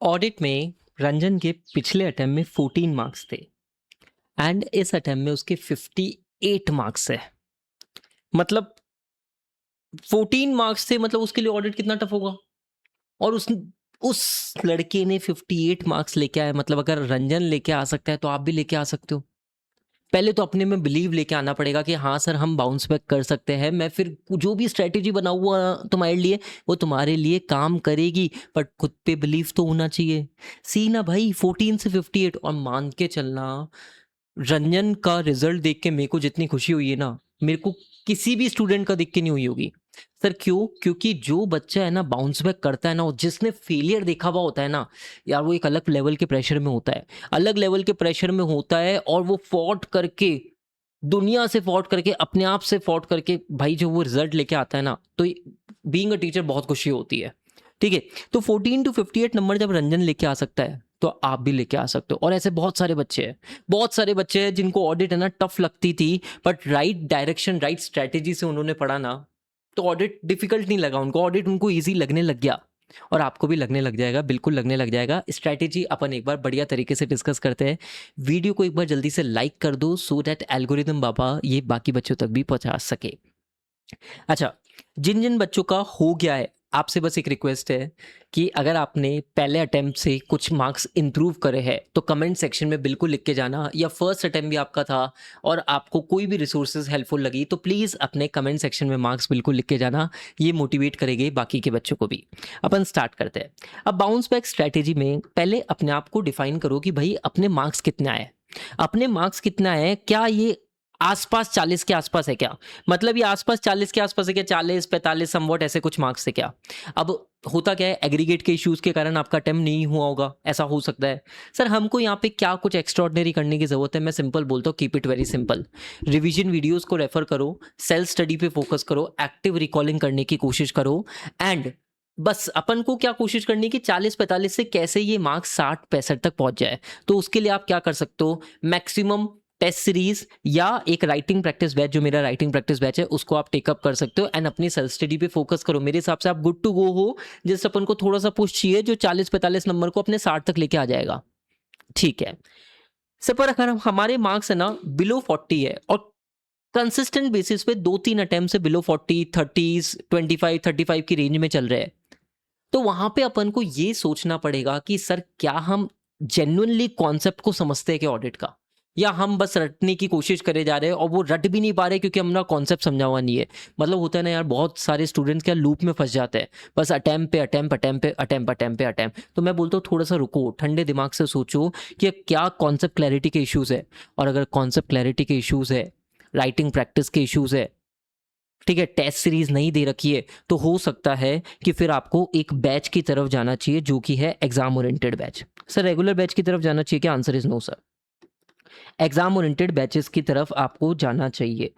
Audit में रंजन के पिछले अटेम्प्ट में 14 मार्क्स थे एंड इस अटेम्प्ट में उसके 58 मार्क्स है। मतलब 14 मार्क्स थे, मतलब उसके लिए ऑडिट कितना टफ होगा। और उस लड़के ने 58 मार्क्स लेके आया। मतलब अगर रंजन लेके आ सकता है तो आप भी लेके आ सकते हो। पहले तो अपने में बिलीव लेके आना पड़ेगा कि हाँ सर, हम बाउंस बैक कर सकते हैं। मैं फिर जो भी स्ट्रेटेजी बनाऊंगा तुम्हारे लिए, वो तुम्हारे लिए काम करेगी, बट खुद पे बिलीव तो होना चाहिए। सी ना भाई, 14 से 58। और मान के चलना, रंजन का रिजल्ट देख के मेरे को जितनी खुशी हुई है ना, मेरे को किसी भी स्टूडेंट का देख के नहीं हुई होगी। सर क्यों? क्योंकि जो बच्चा है ना बाउंस बैक करता है ना, जिसने फेलियर देखा हुआ होता है ना यार, वो एक अलग लेवल के प्रेशर में होता है, अलग लेवल के प्रेशर में होता है। और वो फॉट करके, दुनिया से फॉट करके, अपने आप से फॉट करके भाई जो वो रिजल्ट लेके आता है ना, तो बीइंग अ टीचर बहुत खुशी होती है। ठीक है, तो 14 to 58 नंबर जब रंजन लेके आ सकता है तो आप भी लेके आ सकते हो। और ऐसे बहुत सारे बच्चे हैं, बहुत सारे बच्चे हैं जिनको ऑडिट है ना टफ लगती थी, but right direction, right strategy से उन्होंने पढ़ा ना, तो ऑडिट डिफिकल्ट नहीं लगा उनको, ऑडिट उनको ईजी लगने लग गया। और आपको भी लगने लग जाएगा, बिल्कुल लगने लग जाएगा। स्ट्रैटेजी अपन एक बार बढ़िया तरीके से डिस्कस करते हैं। वीडियो को एक बार जल्दी से लाइक कर दो सो दैट एल्गोरिदम बाबा ये बाकी बच्चों तक भी पहुंचा सके। अच्छा, जिन जिन बच्चों का हो गया है, आपसे बस एक रिक्वेस्ट है कि अगर आपने पहले अटेम्प्ट से कुछ मार्क्स इंप्रूव करे हैं तो कमेंट सेक्शन में बिल्कुल लिख के जाना, या फर्स्ट अटेम्प्ट भी आपका था और आपको कोई भी रिसोर्सेज हेल्पफुल लगी तो प्लीज़ अपने कमेंट सेक्शन में मार्क्स बिल्कुल लिख के जाना। ये मोटिवेट करेंगे बाकी के बच्चों को भी। अपन स्टार्ट करते हैं। अब बाउंस बैक स्ट्रैटेजी में पहले अपने आप को डिफाइन करो कि भाई अपने मार्क्स कितने आए। अपने मार्क्स कितना है, क्या ये आसपास 40 के आसपास है क्या? मतलब ये आसपास 40 के आसपास है क्या? 40 45 समवॉट ऐसे कुछ मार्क्स है क्या? अब होता क्या है, एग्रीगेट के इश्यूज के कारण आपका अटेम्प्ट नहीं हुआ होगा, ऐसा हो सकता है। सर हमको यहाँ पे क्या कुछ एक्स्ट्रॉर्डिनरी करने की जरूरत है? मैं सिंपल बोलता हूँ, keep it very simple. Revision videos को रेफर करो, सेल्फ स्टडी पे फोकस करो, एक्टिव रिकॉलिंग करने की कोशिश करो। एंड बस अपन को क्या कोशिश करनी है कि 40-45 से कैसे ये मार्क्स 60-65 तक पहुंच जाए। तो उसके लिए आप क्या कर सकते हो, मैक्सिमम टेस्ट सीरीज या एक राइटिंग प्रैक्टिस बैच, जो मेरा राइटिंग प्रैक्टिस बैच है, उसको आप टेकअप कर सकते हो। एंड अपनी सेल्फ स्टडी पे फोकस करो। मेरे हिसाब से आप गुड टू गो हो। जिस अपन को थोड़ा सा पुश चाहिए, जो 40-45 नंबर को अपने 60 तक लेके आ जाएगा। ठीक है सर, पर अगर हमारे मार्क्स है ना बिलो 40 है और कंसिस्टेंट बेसिस पे 2-3 अटेम्प्ट से बिलो 40, 30, 25-35 की रेंज में चल रहे हैं, तो वहां पे अपन को ये सोचना पड़ेगा कि सर क्या हम जेन्युइनली कॉन्सेप्ट को समझते हैं कि ऑडिट का, या हम बस रटने की कोशिश करे जा रहे हैं और वो रट भी नहीं पा रहे क्योंकि हमारा कॉन्सेप्ट समझा हुआ नहीं है। मतलब होता है ना यार, बहुत सारे स्टूडेंट्स क्या लूप में फंस जाते हैं, बस अटेम्प्ट पे अटेम्प्ट, अटेम्प्ट पे अटेम्प्ट, अटेम्प्ट पे अटेम्प्ट। तो मैं बोलता हूँ थोड़ा सा रुको, ठंडे दिमाग से सोचो कि क्या कॉन्सेप्ट क्लैरिटी के इश्यूज है। और अगर कॉन्सेप्ट क्लैरिटी के इश्यूज है, राइटिंग प्रैक्टिस के इश्यूज है, ठीक है, टेस्ट सीरीज नहीं दे रखी है, तो हो सकता है कि फिर आपको एक बैच की तरफ जाना चाहिए जो कि है exam oriented batch. Sir regular batch की तरफ जाना चाहिए क्या? Answer is no sir, exam oriented batches की तरफ आपको जाना चाहिए।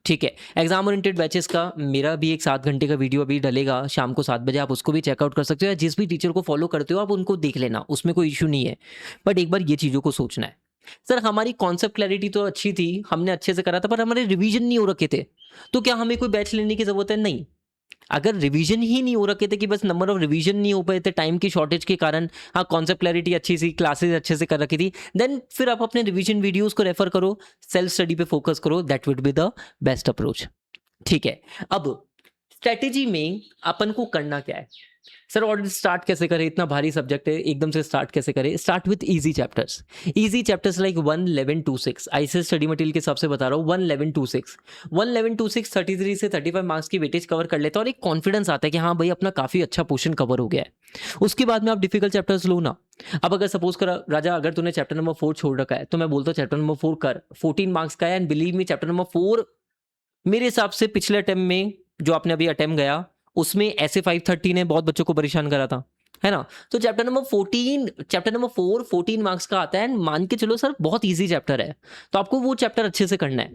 ठीक है, एग्जाम ओरिएंटेड बैचेस का मेरा भी एक 7 घंटे का वीडियो अभी डलेगा शाम को 7 बजे, आप उसको भी चेकआउट कर सकते हो, या जिस भी टीचर को फॉलो करते हो आप उनको देख लेना, उसमें कोई इशू नहीं है। बट एक बार ये चीज़ों को सोचना है। सर हमारी कॉन्सेप्ट क्लैरिटी तो अच्छी थी, हमने अच्छे से करा था, पर हमारे रिवीजन नहीं हो रखे थे, तो क्या हमें कोई बैच लेने की जरूरत है? नहीं। अगर रिवीजन ही नहीं हो रखे थे कि बस नंबर ऑफ रिवीजन नहीं हो पाए थे टाइम की शॉर्टेज के कारण, हाँ कॉन्सेप्ट क्लैरिटी अच्छी सी, क्लासेस अच्छे से कर रखी थी, देन फिर आप अपने रिवीजन वीडियोस को रेफर करो, सेल्फ स्टडी पे फोकस करो, that would be the best approach. ठीक है, अब स्ट्रेटेजी में अपन को करना क्या है? सर ऑडिट स्टार्ट कैसे करें? इतना भारी सब्जेक्ट है, एकदम से स्टार्ट कैसे करें? Start with easy chapters. Easy chapters like 1, 11, 26। ICS study material के हिसाब से बता रहा हूँ, 1, 11, 26, 1, 11, 26 33 से 35 मार्क्स की वेटेज कवर कर लेता है और एक कॉन्फिडेंस आता है कि हाँ भाई अपना काफी अच्छा पोर्शन कवर हो गया है। उसके बाद में आप डिफिकल्ट चैप्टर्स लो ना। अब अगर सपोज कर राजा, अगर तूने चैप्टर नंबर 4 छोड़ रखा है, तो मैं बोलता हूँ चैप्टर नंबर 4 कर, 14 मार्क्स का है। And believe me, chapter number 4 मेरे हिसाब से पिछले अटेम्प्ट में जो आपने अभी अटेम्प्ट गया, उसमें ऐसे 530 ने बहुत बच्चों को परेशान करा था, है ना? तो चैप्टर नंबर 4 14 मार्क्स का आता है। मान के चलो सर बहुत इजी चैप्टर है, तो आपको वो चैप्टर अच्छे से करना है।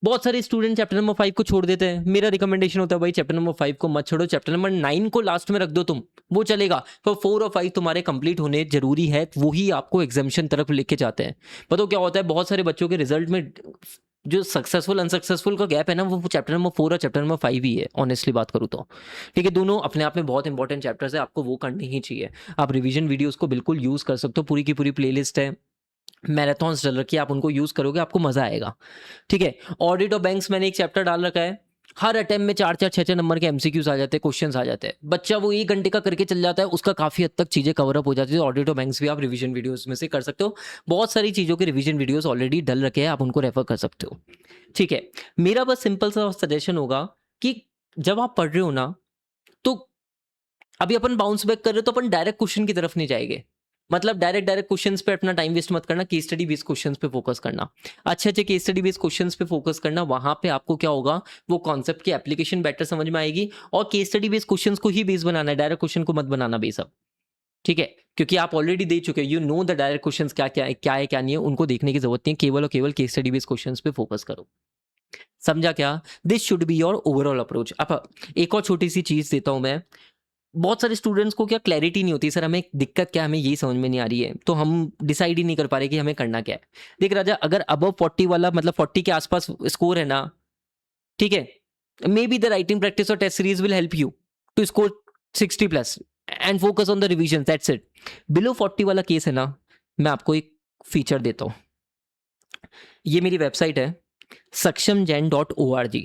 बहुत सारे स्टूडेंट चैप्टर नंबर 5 को छोड़ देते हैं। मेरा रिकमेंडेशन होता है भाई चैप्टर नंबर 5 को मत छोड़ो, चैप्टर नंबर 9 को लास्ट में रख दो तुम, वो चलेगा। पर 4 और 5 तुम्हारे कंप्लीट होने जरूरी है, वही आपको एग्जामिनेशन तरफ लेके जाते हैं। पता क्या होता है, बहुत सारे बच्चों के रिजल्ट में जो सक्सेसफुल अनसक्सेसफुल का गैप है ना, वो चैप्टर नंबर 4 और चैप्टर नंबर 5 ही है, ऑनेस्टली बात करूँ तो। ठीक है, दोनों अपने आप में बहुत इंपॉर्टेंट चैप्टर्स है, आपको वो करने ही चाहिए। आप रिवीजन वीडियोस को बिल्कुल यूज़ कर सकते हो, पूरी की पूरी प्लेलिस्ट है, मैराथन्स डल रखी है, आप उनको यूज़ करोगे आपको मज़ा आएगा। ठीक है, ऑडिट और बैंक्स मैंने एक चैप्टर डाल रखा है, हर अटेम्प्ट में 4-4 6-6 नंबर के एमसीक्यूज आ जाते हैं, क्वेश्चंस आ जाते हैं, बच्चा वो 1 घंटे का करके चल जाता है, उसका काफ़ी हद तक चीज़ें कवर अप हो जाती है। ऑडिट और बैंक्स भी आप रिवीजन वीडियोस में से कर सकते हो, बहुत सारी चीज़ों के रिवीजन वीडियोस ऑलरेडी डल रखे हैं, आप उनको रेफर कर सकते हो। ठीक है, मेरा बस सिंपल सा सजेशन होगा कि जब आप पढ़ रहे हो ना, तो अभी अपन बाउंस बैक कर रहे हो, तो अपन डायरेक्ट क्वेश्चन की तरफ नहीं जाएंगे। मतलब डायरेक्ट क्वेश्चंस पे अपना टाइम वेस्ट मत करना, केस स्टडी बेस्ड क्वेश्चंस पे फोकस करना, अच्छे केस स्टडी बेस्ड क्वेश्चंस पे फोकस करना। वहां पे आपको क्या होगा, वो कॉन्सेप्ट की एप्लीकेशन बेटर समझ में आएगी, और केस स्टडी बेस्ड क्वेश्चंस को ही बेस बनाना है, डायरेक्ट क्वेश्चन को मत बनाना बेस अब। ठीक है, क्योंकि आप ऑलरेडी दे चुके हैं, you know the direct questions क्या क्या है क्या नहीं है, उनको देखने की जरूरत नहीं है, केवल और केवल केस स्टडी बेस्ड क्वेश्चंस पे फोकस करो। समझा क्या? This should be your overall approach. अब एक और छोटी सी चीज देता हूं मैं, बहुत सारे स्टूडेंट्स को क्या क्लैरिटी नहीं होती, सर हमें दिक्कत क्या है, हमें यही समझ में नहीं आ रही है, तो हम डिसाइड ही नहीं कर पा रहे कि हमें करना क्या है। देख राजा, अगर अबव 40 वाला, मतलब 40 के आसपास स्कोर है ना, ठीक है, may be the writing practice और test series will help you to score 60 plus and focus on the revision, that's it. Below 40 वाला केस है ना, मैं आपको एक फीचर देता हूँ, ये मेरी वेबसाइट है saksham.jain.org,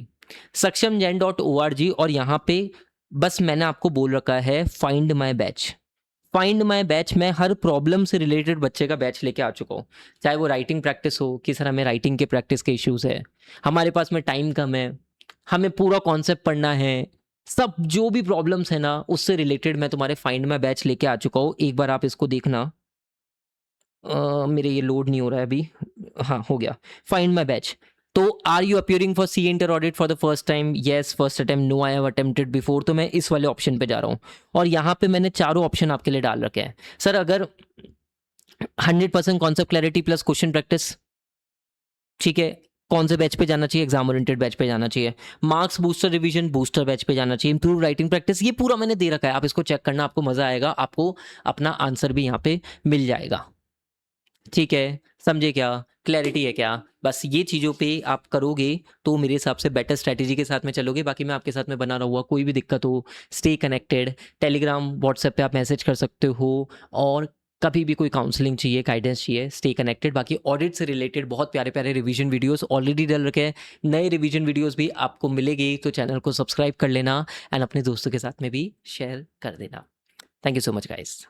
saksham.jain.org, और यहाँ पे बस मैंने आपको बोल रखा है find my batch. Find my batch में हर प्रॉब्लम से रिलेटेड बच्चे का बैच लेके आ चुका हूँ, चाहे वो राइटिंग प्रैक्टिस हो कि सर हमें राइटिंग के प्रैक्टिस के इश्यूज है, हमारे पास में टाइम कम है, हमें पूरा कॉन्सेप्ट पढ़ना है, सब जो भी प्रॉब्लम्स है ना उससे रिलेटेड मैं तुम्हारे फाइंड माई बैच लेके आ चुका हूँ। एक बार आप इसको देखना, मेरे ये लोड नहीं हो रहा है अभी, हाँ हो गया, फाइंड माई बैच। तो are you appearing for C inter audit for the first time, yes, first attempt, no, I have attempted before, तो मैं इस वाले ऑप्शन पे जा रहा हूँ, और यहाँ पे मैंने चारों ऑप्शन आपके लिए डाल रखे हैं। सर अगर 100% concept clarity plus question practice, ठीक है, कौन से बैच पे जाना चाहिए, एग्जाम ओरिएंटेड बैच पे जाना चाहिए, marks booster revision booster batch पे जाना चाहिए, इंप्रूव राइटिंग प्रैक्टिस, ये पूरा मैंने दे रखा है, आप इसको चेक करना, आपको मजा आएगा, आपको अपना आंसर भी यहाँ पे मिल जाएगा। ठीक है, समझे क्या, क्लैरिटी है क्या? बस ये चीज़ों पे आप करोगे तो मेरे हिसाब से बेटर स्ट्रैटेजी के साथ में चलोगे। बाकी मैं आपके साथ में बना रहा हुआ, कोई भी दिक्कत हो स्टे कनेक्टेड, टेलीग्राम व्हाट्सएप पे आप मैसेज कर सकते हो, और कभी भी कोई काउंसलिंग चाहिए, गाइडेंस चाहिए, स्टे कनेक्टेड। बाकी ऑडिट से रिलेटेड बहुत प्यारे प्यारे रिवीजन वीडियोस ऑलरेडी डल रखे हैं, नए रिवीजन वीडियोस भी आपको मिलेगी, तो चैनल को सब्सक्राइब कर लेना एंड अपने दोस्तों के साथ में भी शेयर कर देना। Thank you so much guys.